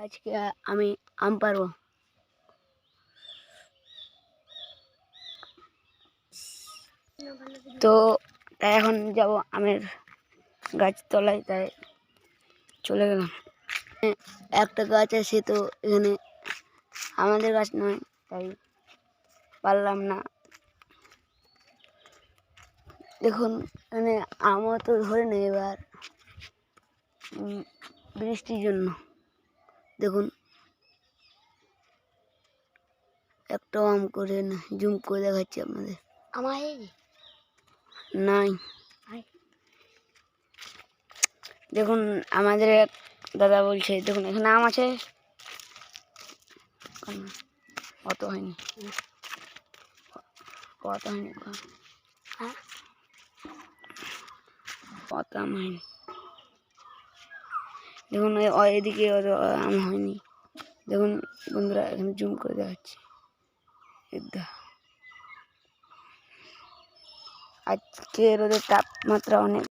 আজকে আমি আম পারবো। তো তাই এখন যাব আমের গাছ তলায়, তাই চলে গেলাম। একটা গাছ আছে, তো এখানে আমাদের গাছ নয়, তাই পারলাম না। দেখুন এখানে আমও তো ধরে নেই এবার বৃষ্টির জন্য। দেখুন একটাও আম করে না, জুম করে দেখাচ্ছি আপনাদের। আমার নাই। দেখুন আমাদের এক দাদা বলছে, দেখুন এখানে আম আছে, অত হয়নি, অত হয়নি, অত আম হয়নি। দেখুন এদিকে আম হয়নি। দেখুন বন্ধুরা এখানে জুম করে দেখাচ্ছি। আজকে রোদের তাপমাত্রা অনেক।